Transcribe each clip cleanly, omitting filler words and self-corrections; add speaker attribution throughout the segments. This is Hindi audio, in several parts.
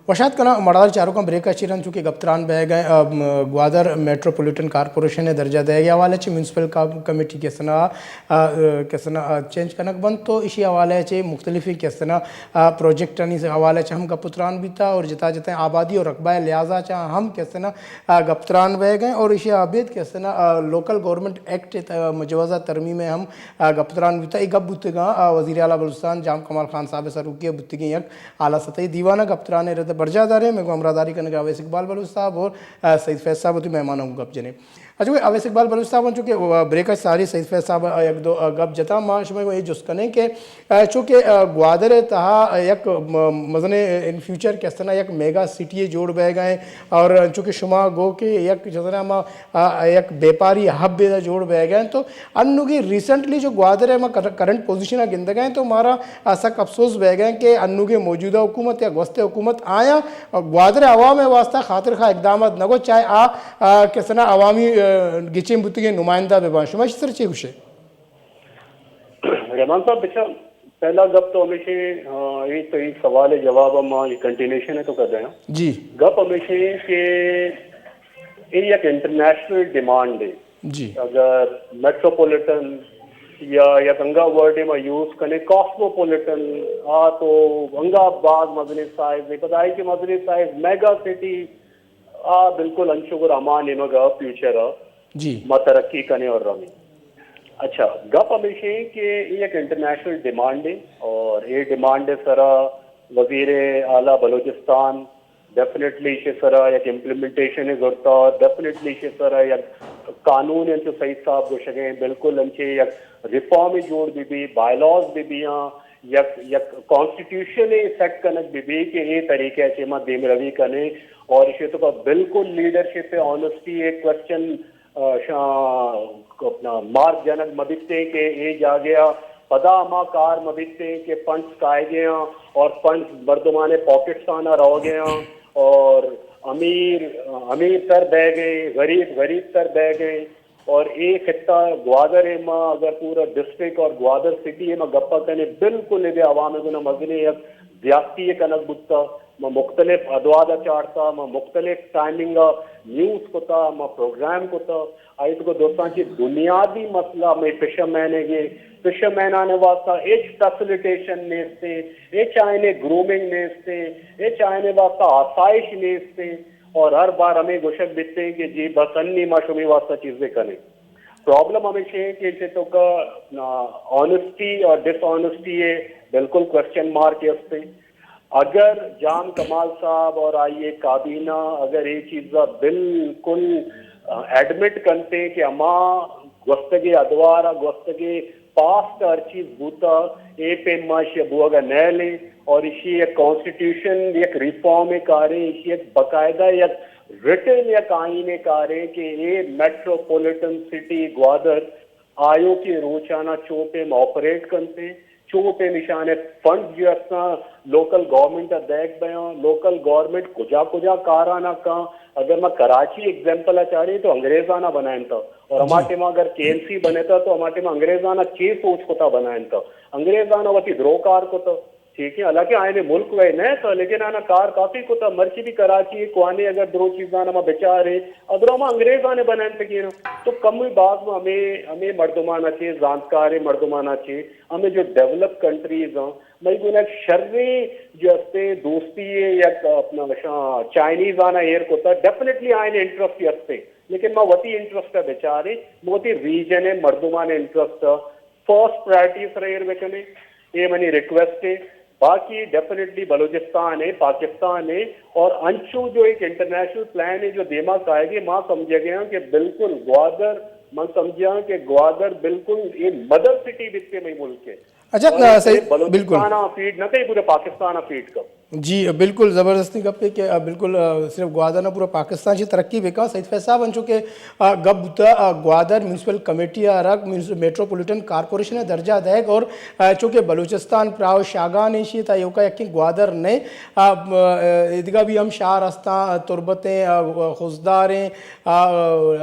Speaker 1: वशात कना मड़ाल चारों का ब्रेक चिरन चूँकि गप्तरान बह गए ग्वादर मेट्रोपॉलिटन कारपोरेशन ने दर्जा दे हवाले से म्यूनसिपल कमेटी के सना चेंज कनक बंद तो इसी हवाले से मुख्तलिफ के सना प्रोजेक्ट से हवाले से हम गप्तरान भी था और जिता जिता आबादी और रकबा लिहाजा चाह हम के सना गप्तरान बह गए और इसी आबिद के सना लोकल गवर्नमेंट एक्ट मुजवज़ा तरमीम में हम गप्तरान भी था एक गप बुतगा वज़ीर आला बलूचिस्तान जाम कमाल खान साहब सरूकी बुतगी एक आला सतही दीवाना गप्तरान बरजादार है मेरे को अमरादारी करने का अवैस इकबाल बलूच साहब और सईद फैज साहब होती मेहमानों को गप जने अच्छा कोई अवैस इकबाल बलूच साहब चूँकि ब्रेक सारी सईद फैज साहब एक दो गप जता माश में ये जुस कने के चूँकि ग्वादर तहा एक मजने इन फ्यूचर के सना एक मेगा सिटी जोड़ बह गए और चूँकि शुमा गो के एक जतना एक व्यापारी हब जोड़ बह गए तो अन्नु की रिसेंटली जो ग्वादर है करंट पोजिशन गिंद गए तो हमारा सक अफसोस बह गए कि अन्नु के मौजूदा हुकूमत या गस्त हुकूमत आया और ग्वादर अवाम वास्ता खातिर खा इकदाम नगो चाहे किसना अवामी गिचे बुतगे नुमाइंदा बेबाशुमा इस तरह चीज़
Speaker 2: रहमान साहब बेचा पहला गप तो हमेशा ये तो एक सवाल जवाब हम ये कंटिन्यूशन है तो कर रहे हैं
Speaker 1: जी
Speaker 2: गप हमेशा के ये एक इंटरनेशनल डिमांड है
Speaker 1: जी
Speaker 2: अगर मेट्रोपॉलिटन या गंगा वर्ड में यूज करने कॉस्मोपॉलिटन तो गंगाबाद मजनी साइज ने पता है कि मजनी साइज मेगा सिटी बिल्कुल अंशुगर अमान इनोगा फ्यूचर
Speaker 1: जी
Speaker 2: म तरक्की करने और रमी अच्छा गप हमेशा कि ये एक इंटरनेशनल डिमांड है और ये डिमांड है सरा वजीर आला बलूचिस्तान डेफिनेटली इसे सरा एक इम्प्लीमेंटेशन है जरूरत डेफिनेटली इसे सरा एक कानून अंचो सही साहब गो शगे बिल्कुल अंचे एक रिफॉर्म जोड़ भी बायलॉज भी यक कॉन्स्टिट्यूशन सेट कनक भी कि ये तरीके से मैं देम रवि कने और इसे तो बिल्कुल लीडरशिप पे ऑनेस्टी एक क्वेश्चन अपना मार्ग जनक मदिते के ये जा गया पदा अमा कार मदिते के फंड्स काए गए और फंड्स बर्दमाने पॉकेट्स आना रह गए और अमीर तर बह गए गरीब तर बह गए और एक खिता ग्वादर है माँ अगर पूरा डिस्ट्रिक्ट और ग्वादर सिटी है माँ गप्पा कने बिल्कुल इधे आवाम गुना मजने ज्यादती कनक बुत्ता माँ मुख्तलिफ अदवादा चाड़ता माँ मुख्तलिफ टाइमिंग न्यूज़ को था माँ प्रोग्राम को था आई तो दोस्तों की बुनियादी मसला में फिशरमैन आने वास्ता एच फैसिलिटेशन नेस्ते एच आने ग्रूमिंग नेस्ते एच आने वास्ता आसाइश नेस्ते और हर बार हमें घोषक बिकते हैं कि जी बस अन्नी माशुमी वास्ता चीजें करें प्रॉब्लम हमेशा है कि इसे तो का ऑनेस्टी और डिसऑनेस्टी है बिल्कुल क्वेश्चन मार्क है उससे अगर जाम कमाल साहब और आइए काबीना अगर ये चीज़ बिल्कुल एडमिट करते कि अमा गोस्तगे अदवारा गोस्तगे पास्ट हर चीज बूता ए पे माश बुआगा नए ले और इसी एक कॉन्स्टिट्यूशन एक रिफॉर्म कार्य इसी एक बकायदा एक रिटर्न एक आईने कार्य कि ये मेट्रोपॉलिटन सिटी ग्वादर आयो के रोजाना चोपे में ऑपरेट करते चोपे निशाने फंड जो अपना लोकल गवर्नमेंट देख बया लोकल गवर्नमेंट कुजा काराना का अगर मैं कराची एग्जाम्पल चाह रही तो अंग्रेजाना बनाए था और हमारे में अगर केएनसी बने था तो हमारे में अंग्रेजाना चे सोच को था बनाए था अंग्रेजाना वती द्रोकार को था ठीक है हालांकि आने मुल्क वह न था लेकिन आना कार काफी को था मर्ची भी कराची कुआने अगर दो चीज़ाना में बेचारे अदरों में अंग्रेजा ने बनाए थे तो कम ही बात में हमें मर्दमाना चाहिए जानकार मर्दमाना चाहिए हमें जो डेवलप कंट्रीज हैं मैं गुना शर्रे जो हस्ते दोस्ती है या अपना चाइनीज आना एयर को था डेफिनेटली आने इंटरेस्ट हस्ते लेकिन मैं वती इंटरेस्ट है बेचारे मोती रीजन है मर्दमाने इंटरेस्ट फर्स्ट प्रायोरिटीज रहे बेचने ये मनी रिक्वेस्ट है बाकी डेफिनेटली बलूचिस्तान है पाकिस्तान है और अंशु जो एक इंटरनेशनल प्लान है जो दिमाग आएगी माँ समझे गया कि बिल्कुल ग्वादर मैं समझा कि ग्वादर बिल्कुल ये मदर सिटी बिकते में मुल्क है
Speaker 1: अच्छा सही बिल्कुल
Speaker 2: बलूचिस्तान फीड न थे पूरे पाकिस्तान फीड का
Speaker 1: जी बिल्कुल ज़बरदस्ती गप्पे के बिल्कुल सिर्फ ग्वादर न पूरा पाकिस्तान की तरक्की बेका सईद फैसा बन चुके गब ग्वादर म्यूनसिपल कमेटी रग मेट्रोपॉलिटन कॉरपोरेशन दर्जा देग और चूँकि बलूचिस्तान प्राव शागान इशी था योका यकी ग्वादर ने इदगा भी हम शाह रास्ता तुरबतें खुशदारें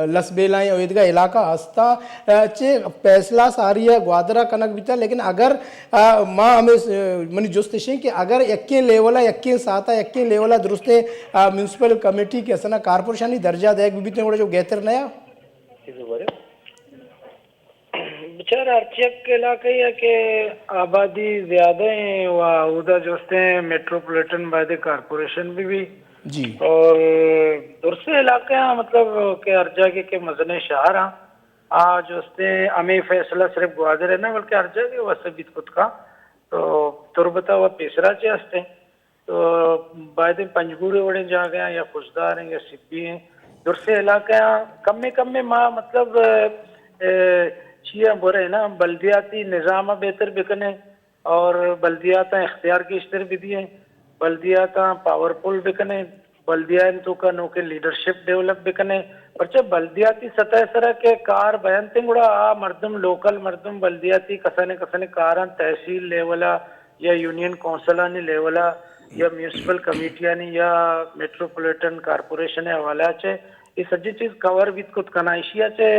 Speaker 1: लसबेलाएँ और इदगा इलाका हस्ता चे फैसला सारी है ग्वादरा कनक बीता लेकिन अगर माँ हमें मनी जुस्तिशें कि अगर यक्के लेवला यक्के साता यक्के लेवला दुरुस्ते म्यूनसिपल कमेटी के असना कारपोरेशन दर्जा देख भी जो गेतर नया
Speaker 3: बेचार अर्चक के इलाके है कि आबादी ज्यादा है वहाँ उधर जोस्ते मेट्रोपॉलिटन बाय कारपोरेशन भी
Speaker 1: जी
Speaker 3: और दूसरे इलाके हैं मतलब के अर्जा के मजने शहर हैं आज जोस्ते हमें फैसला सिर्फ ग्वादर है ना बल्कि अर्जा के वैसे भी खुद का तो तुरबता वह पेशरा चे हस्ते तो बायदे पंजगुरे वड़े जा गया या खुशदार हैं या सिब्बी हैं दूसरे इलाके कम में माँ मतलब चिया बोरे ना बल्दियाती निज़ाम बेहतर बिकने और बल्दियात इख्तियार की इश्तर भी दिए बल्दियात पावरफुल बिकने बल्दिया तो का नो के लीडरशिप डेवलप बिकने पर जब बल्दियाती सतह सर के कार बयान गुड़ा मर्दम लोकल मर्दम बल्दियाती कसने कार तहसील लेवला या यूनियन कौंसलानी लेवला या म्यूनसिपल कमेटियानी या मेट्रोपॉलिटन कॉरपोरेशन हवाला चे ये सज्जी चीज कवर भी खुद कनाइशिया चे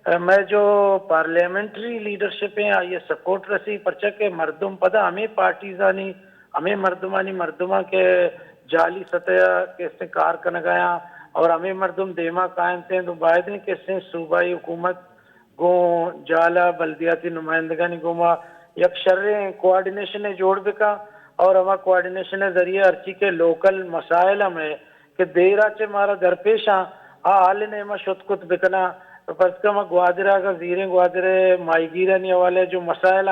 Speaker 3: मैं जो पार्लियामेंट्री लीडरशिप है ये सपोर्ट रसी पर्चा के मर्दुम पदा हमें पार्टीजानी हमें मर्दुमा के जाली सतह कैसे कार कन गया और हमें मर्दुम देमा कायम थे तो बायदे कैसे सूबाई हुकूमत गो जाला बल्दियाती नुमाइंदगानी गोमा यक शर्रे कोऑर्डिनेशन जोड़ बिका और हमारा कोऑर्डिनेशन जरिए अर्ची के लोकल मसाइल में कि देरा चे मारा दरपेश हाल ने मा शुतकुत बिकना पसकम ग्वादरा का जीरे ग्वादरे माईगीरा नहीं वाले जो मसाइल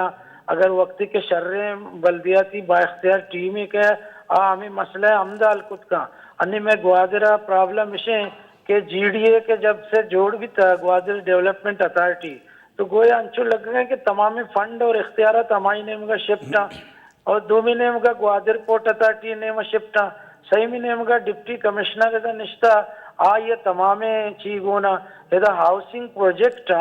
Speaker 3: अगर वक्ती के शर्रे बल्दियाती बाख्तियार टीम ही के हमें मसला अमदाल कुछ का अन्य में ग्वादरा प्रॉब्लम इसे के जीडीए के जब से जोड़ भी था ग्वादर डेवलपमेंट अथॉरिटी तो गोया अंचो लग गए कि तमाम फंड और इख्तियार हमारी नेम का शिफ्ट और दो नेम का Gwadar port authority name shift सही में नेम का डिप्टी कमिश्नर का निश्ता ये तमाम चीज होना यदा हाउसिंग प्रोजेक्ट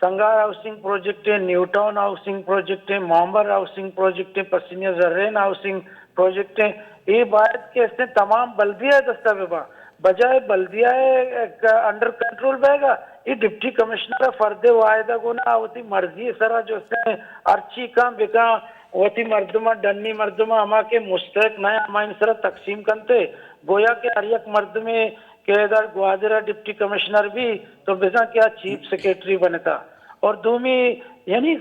Speaker 3: संगार हाउसिंग प्रोजेक्ट है न्यू टाउन हाउसिंग प्रोजेक्ट है मांबर हाउसिंग प्रोजेक्ट है पसीनिया जर्रेन हाउसिंग प्रोजेक्ट है ये बात के इसने तमाम बल्दिया दस्तावेजा बजाय बल्दिया अंडर कंट्रोल रहेगा ये डिप्टी कमिश्नर फर्दे वायदा गुना होती मर्जी सरा जो अर्ची का बिका होती मर्दमा डन्नी मर्दमा हमा के मुस्तक नया हमारे सरा तकसीम करते गोया के हर एक मर्द में के इधर ग्वादरा डिप्टी कमिश्नर भी तो बेजा क्या चीफ सेक्रेटरी बनता और दूमी यानी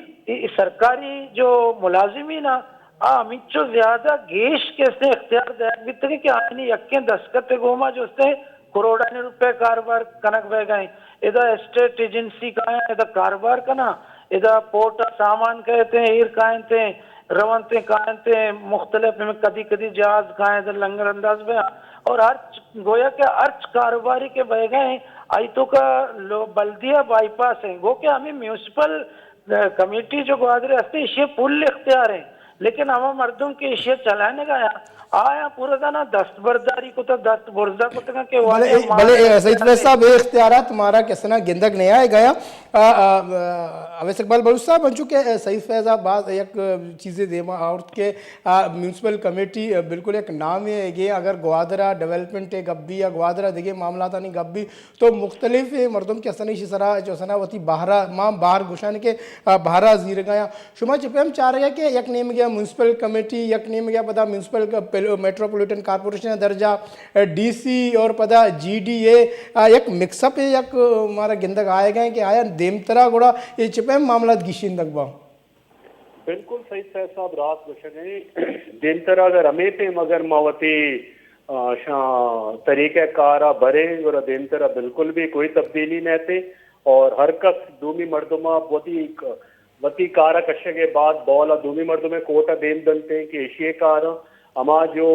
Speaker 3: सरकारी जो मुलाजिमी ना अमिचो ज्यादा गेश कैसे इख्तियार दे कि आनी यक्के दस्खत गोमा जो से करोड़ानी रुपए कारोबार कनक बह गए इधर स्टेट एजेंसी का है इधर कारोबार का ना इधर पोर्ट सामान कहते हैं ईर कहते हैं रवंते कहते हैं मुख्तलिफ में कदी कदी जहाज कहा इधर लंगर अंदाज में और अर्च गोया के अर्च कारोबारी के बह गए आई तो का बल्दिया बाईपास है गो के हमें म्यूनसिपल कमेटी जो ग्वादरे हस्ते इसे फुल इख्तियार है लेकिन हम मर्दों के इसे चलाने का आया पूरा था दस्तबरदारी को तो दस्त बुर्जा को तो के
Speaker 1: भले सईद फैज साहब ये इख्तियार तुम्हारा किसना गिंदक नहीं आए गया अवैस इकबाल बलूच साहब बन चुके सईद फैज साहब बात एक चीज़ें देमा और के म्यूनसिपल कमेटी बिल्कुल एक नाम है ये अगर ग्वादरा डेवलपमेंट है गब्बी या ग्वादरा दिखे मामला नहीं गब्बी तो मुख्तलिफ मर्दम के असनी सरा जो सना वती बाहरा माँ बाहर घुशाने के बाहरा जीर गया शुमा चिपे हम चाह रहे हैं कि एक नेम गया म्यूनसिपल कमेटी एक नेम गया पता म्यूनसिपल मेट्रोपॉलिटन कॉरपोरेशन दर्जा डीसी और पता जीडीए एक मिक्सअप है एक हमारा गिंदक आए गए कि आया देमतरा गुड़ा ये चिपे मामला गिशिन दगबा
Speaker 2: बिल्कुल सही साहब रात गुशने देमतरा अगर हमें पे मगर मावती तरीके कारा भरे और देमतरा बिल्कुल भी कोई तब्दीली नहीं थे और हर कस दूमी मर्दमा वती कार कश्य के बाद बॉल दूमी मर्दों में कोटा देम दनते कि एशिया कार हमारा जो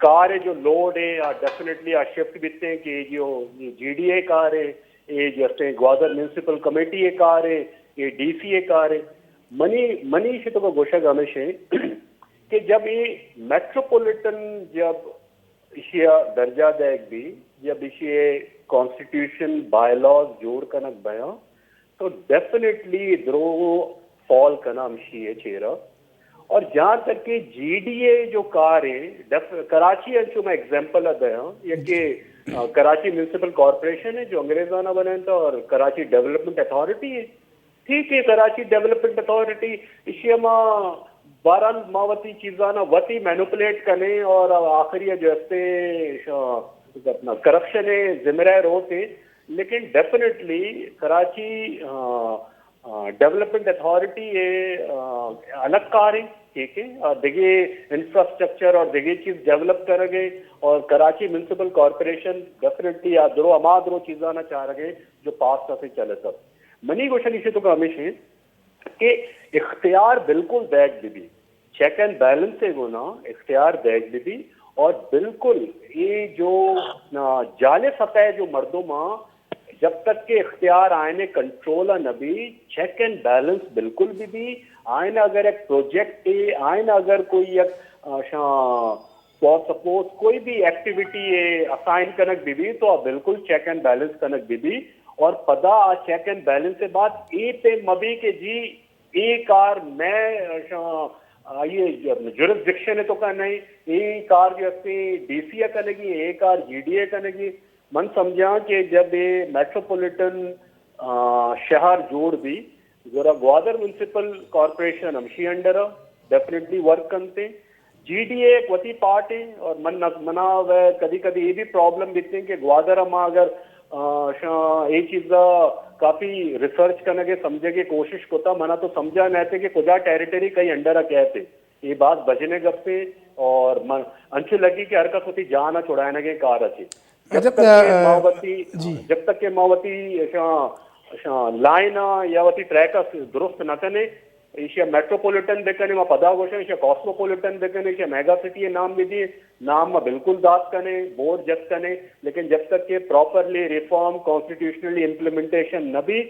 Speaker 2: कार है जो लोड है डेफिनेटली शिफ्ट बिकते हैं कि जो जीडीए कार है ये जैसे ग्वादर म्यूनसिपल कमेटी ये कार है ये डीसीए कार है मनी से तो गोशा हमेशा कि जब ये मेट्रोपॉलिटन जब इसे दर्जा देग भी जब इसे कॉन्स्टिट्यूशन बायलॉज जोड़ कनक बया तो डेफिनेटली द्रो फॉल का नाम शी चेहरा। और जहां तक कि जीडीए जो कार है कराची अंशु में एग्जाम्पल अदया ये कि कराची म्यूनिसिपल कॉरपोरेशन है जो अंग्रेजाना बने था और कराची डेवलपमेंट अथॉरिटी है। ठीक है, कराची डेवलपमेंट अथॉरिटी इसे बारह मावती चीजाना वती मैनुपुलेट करने और आखिरी जो अपना करप्शन है जिम्मेदार होते, लेकिन डेफिनेटली कराची डेवलपमेंट अथॉरिटी अलग कार है। ठीक है, और देखिए इंफ्रास्ट्रक्चर और देखिए चीज डेवलप करेंगे और कराची म्यूनिसिपल कॉरपोरेशन डेफिनेटली दरो अमादरो चीजा ना चाह रहे जो पास से चले सब मनी क्वेश्चन इसे तो हमेशा कि इख्तियार बिल्कुल बैग दीदी चेक एंड बैलेंस है वो ना इख्तियार बैग दीदी और बिल्कुल ये जो जाले सतह जो मर्दों माँ जब तक के इख्तियार आयने control Nabi check and balance बिल्कुल भी आयन अगर एक प्रोजेक्ट है आयन अगर कोई एक फॉर सपोज कोई भी एक्टिविटी है असाइन कनक भी तो बिल्कुल चेक एंड बैलेंस कनक भी और पदा चेक एंड बैलेंस से बात ए पे मबी के जी ए कार मैं ये जुरिस्डिक्शन है तो का नहीं ए कार जो डीसीए कनेगी ए कार जीडीए कनेगी मन समझा कि जब ये मेट्रोपॉलिटन शहर जोड़ भी जरा ग्वादर म्यूनिसिपल कॉरपोरेशन हमशी अंडर डेफिनेटली वर्क करते जीडीए एक वती पार्ट है और मना वह कभी कभी ये भी प्रॉब्लम दिखते हैं कि ग्वादर हम अगर ये चीज काफी रिसर्च करने के समझे की कोशिश कोता मना तो समझा नहीं थे कि कुजा टेरिटरी कहीं अंडर कहते ये बात बजने गप्पे और अंशु लगी कि हर का होती जाना छुड़ाने के कार अच्छी जब तक के मावती लाइन या वती ट्रैक दुरुस्त न कने इसे मेट्रोपॉलिटन देखने में पदा गोशा इसे कॉस्मोपॉलिटन देखने इसे मेगा सिटी नाम दीजिए नाम में बिल्कुल दाद कने बोर्ड जब कने लेकिन जब तक के प्रॉपरली रिफॉर्म कॉन्स्टिट्यूशनली इम्प्लीमेंटेशन न भी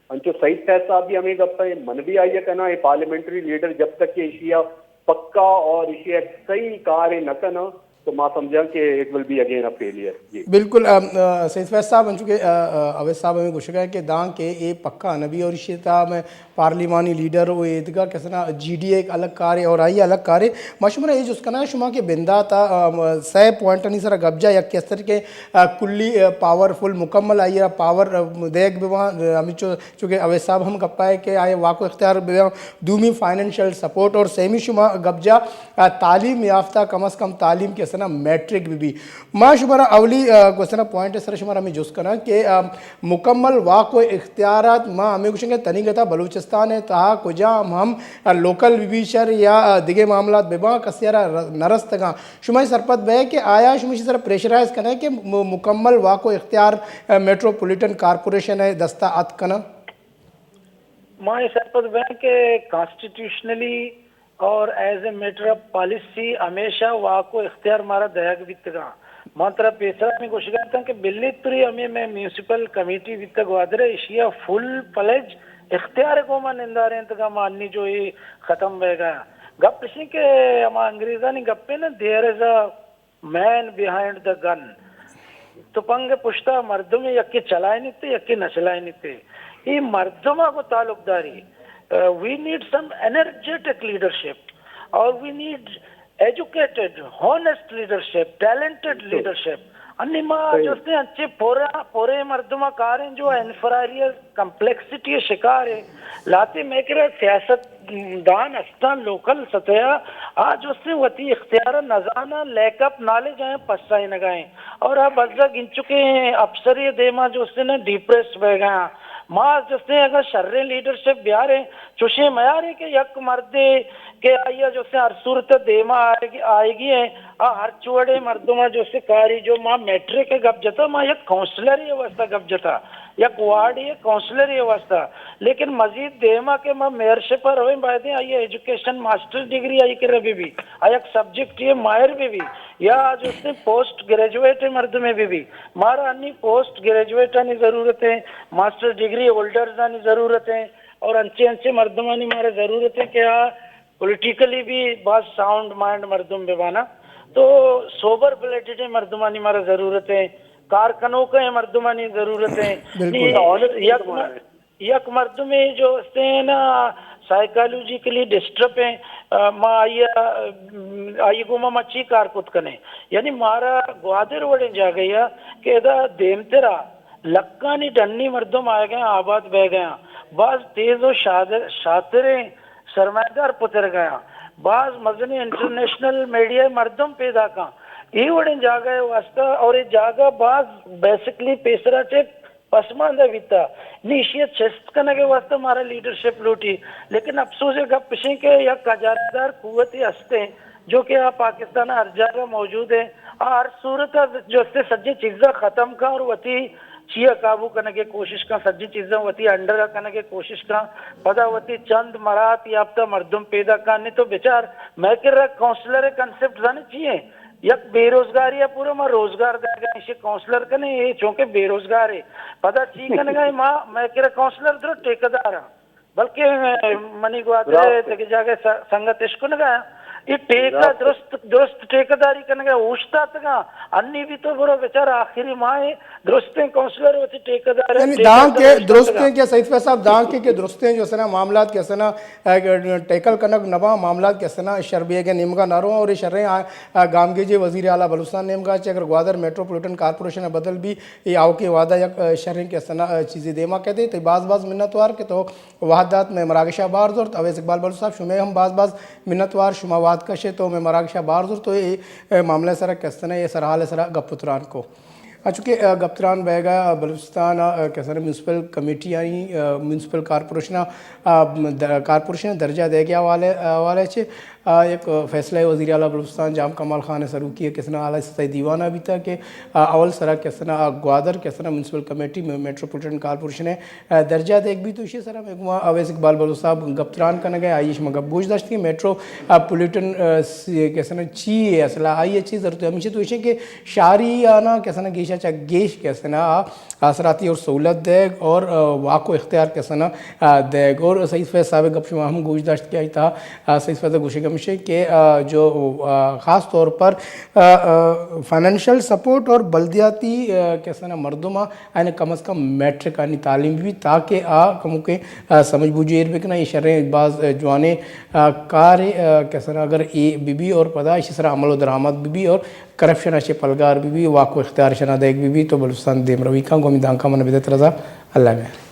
Speaker 2: अंचो सही फैसला भी हमें गप्पा मन भी आई है कहना ये पार्लियामेंट्री लीडर जब तक के इशिया पक्का और इसे सही कार्य न करना तो मां समझा कि it will be again a failure. जी
Speaker 1: बिल्कुल सईद फैज साहब बन चुके अवैध साहब हमें कुछ है कि दांग के ए पक्का नबी और इशिता में पार्लिमानी लीडर वो ईदगा कैसा जीडीए एक अलग कार्य और आई अलग कार्य मशमूर है जिसका ना शुमा के बिंदा था 100 पॉइंट नहीं सर गब्जा या किस तरह के कुल्ली पावरफुल मुकम्मल आई पावर देख भी हमें चूँकि अवैध साहब हम गप्पा है कि आए वाको इख्तियार दूमी फाइनेंशियल सपोर्ट और सेमी शुमा गब्जा तालीम याफ्ता कम अज़ कम तालीम के सना मैट्रिक भी माँ शुमारा अवली क्वेश्चन पॉइंट सर शुमारा हमें जुस करना कि मुकम्मल वाको इख्तियारात माँ हमें कुछ तनीगता बलूचिस्तान है तहा कुजा हम लोकल विभीशर या दिगे मामला बेबा कसियारा नरस्तगा शुमाई सरपत बे कि आया शुमिशी सर प्रेशराइज करना है कि मुकम्मल वाको इख्तियार मेट्रोपॉलिटन कॉरपोरेशन है दस्ता अत कना
Speaker 3: माँ सरपत बे के कॉन्स्टिट्यूशनली और as a matter of policy हमेशा वाको इख्तियार मारा दयाग वित्तगा मात्र पेशा में कोशिश करता हूँ कि बिल्लीपुरी हमें मैं म्यूनिसिपल कमेटी वित्त ग्वादर एशिया फुल प्लेज इख्तियार को मैं निंदा रहे तक माननी जो ये खत्म हो गया गप इसी के हम अंग्रेजा ने गप्पे ना there is a man behind the gun तो पंगे पुश्ता मर्दों में यक्के चलाए नहीं थे यक्के न चलाए नहीं थे ये मर्दों को ताल्लुकदारी we need some energetic leadership or we need educated honest leadership talented leadership अन्निमा जो से अच्छे पोरे मर्दमा कार हैं जो इंफ्रारियल कम्प्लेक्सिटी शिकार है लाते में कर सियासत दान अस्तान लोकल सतह आज उससे वती इख्तियार नजाना लैकअप नाले जाए पस्साई न गए और अब अज्जा गिन चुके हैं अफसर ये देमा जो उससे ना डिप्रेस बह गया माँ जैसे अगर शर्रे लीडरशिप बिहार है चुशे मयार है कि यक मर्दे के आइया जो से हर सूरत देमा आएगी है हर चुअड़े मर्दों जो से कारी जो माँ मैट्रिक के गप जता माँ यक काउंसलर ही अवस्था गप जता यक वार्ड ये काउंसलर ही अवस्था लेकिन मजीद देमा के माँ मेयरशिप पर हुए बातें आइए एजुकेशन मास्टर डिग्री आई के रवि भी एक सब्जेक्ट ये मायर भी या आज उसने पोस्ट ग्रेजुएट मर्द में भी मारा अन्य पोस्ट ग्रेजुएट आनी जरूरत है मास्टर डिग्री होल्डर्स आनी जरूरत है और अंचे अंचे मर्दमानी मारे जरूरत है क्या पॉलिटिकली भी बहुत साउंड माइंड मर्दुम बेबाना, तो सोबर प्लेटेड मर्दुमानी मारा जरूरत है, कारखानों का मर्दुमानी जरूरत है।
Speaker 1: बिल्कुल।
Speaker 3: यक मर्दुमे जो होते हैं ना साइकोलॉजिकली डिस्टर्ब है, माँ आई गुमा मच्छी कारकुत कने, यानी मारा ग्वादर वड़े जा गया कि देम तेरा लक्कानी डन्नी मर्दुम आ गए, आबाद बह गया, बाज तेज और शातरे सरमादार पुतर गया, बाज मजनी इंटरनेशनल मीडिया मर्दम पैदा का ये वड़े जा गए वास्ता, और ये जागा बाज बेसिकली पेसरा चे पसमानदा विता निशियत चेस्ट करने के वास्ते हमारा लीडरशिप लूटी। लेकिन अफसोस है गप पिछे के या कजारदार कुवती हस्ते जो कि आप पाकिस्तान हर जगह मौजूद है, हर सूरत जो से सज्जी चीज़ें ख़त्म का और वती चिया काबू करने की कोशिश का, सज्जी चीज़ें वती अंडर करने की कोशिश का, पता वती चंद मरात याफ्ता मर्दम पैदा करने, तो बेचार मैं कह रहा काउंसलर कंसेप्ट जाने चाहिए, यक बेरोजगारी या पूरा माँ रोजगार देगा इसे काउंसलर का नहीं, ये चूंकि बेरोजगार है पता ठीक है ना माँ, मैं कह रहा काउंसलर तो ठेकेदार है, बल्कि मनी ग्वादरे तक जाके संगत इसको न गया ये टेका दुरुस्त ठेकेदारी करने का उछता तका अन्नी भी तो बरो बेचारा आखिरी माँ है दुरुस्तें काउंसलर होती ठेकेदार
Speaker 1: यानी दांग के दुरुस्तें क्या सईद साहब दांग के दुरुस्तें जो सना मामलात के सना टैकल कनक नवा मामलात के सना शरबिया के निमगा नारो और शर्रे गामगे जे वजीर आला बलूचिस्तान निमगा चे अगर ग्वादर मेट्रोपॉलिटन कारपोरेशन बदल भी ये आओ के वादा या शर्रे के सना चीज़ें देमा कहते तो बाज मिन्नतवार के तो वहादात में मरागशा बार जोर अवैस इकबाल बलूच साहब शुमे हम बाज मिन्नतवार शुमा बात कशे तो मैं मरागशा बार जोर तो ये मामला सरा कैसे ये सरहाल सरा गपुत्रान को चूँकि गप्तरान बैगा बलूचिस्तान कैसे म्यूनसिपल कमेटी आई म्यूनसिपल कारपोरेशन दर्जा दे गया वाले चे एक फैसला वज़ीर आला बलूचिस्तान जाम कमाल खान ने सरू किया किसना आला सतही दीवाना भी था कि अवल सरा किसना ग्वादर किसना म्यूनसिपल कमेटी में मेट्रोपॉलिटन कारपोरेशन है दर्जा देख भी तो इसी सरा में अवैस इकबाल बलूच साहब गप्तरान करने गए आइश मगर बूझ दश्त की मेट्रोपॉलिटन किसना ची असला आई अच्छी ज़रूरत है हमेशा तो इसे कि शारी आना किसना गेशा गेश किसना असराती और सहूलत देग और वाको इख्तियार किसना देग और सही फैस साहब गपशुमा हम गूझ दश्त किया था सही फैस गुशे हमेशा के जो ख़ास तौर पर फाइनेंशियल सपोर्ट और बल्दियाती कैसे ना मर्दुमा आने कम अज़ कम मैट्रिक आनी तालीम भी ताकि कमु के समझ बूझे बिकना ये शर्रें बाज जवाने कार कैसे ना अगर ये बीबी और पदा इसी तरह अमल दरामद बीबी और करप्शन अच्छे पलगार बीबी वाको इख्तियार शना देख बीबी तो बलूचिस्तान देम रवी का गोमी दांका मन बिदत रजा अल्लाह में।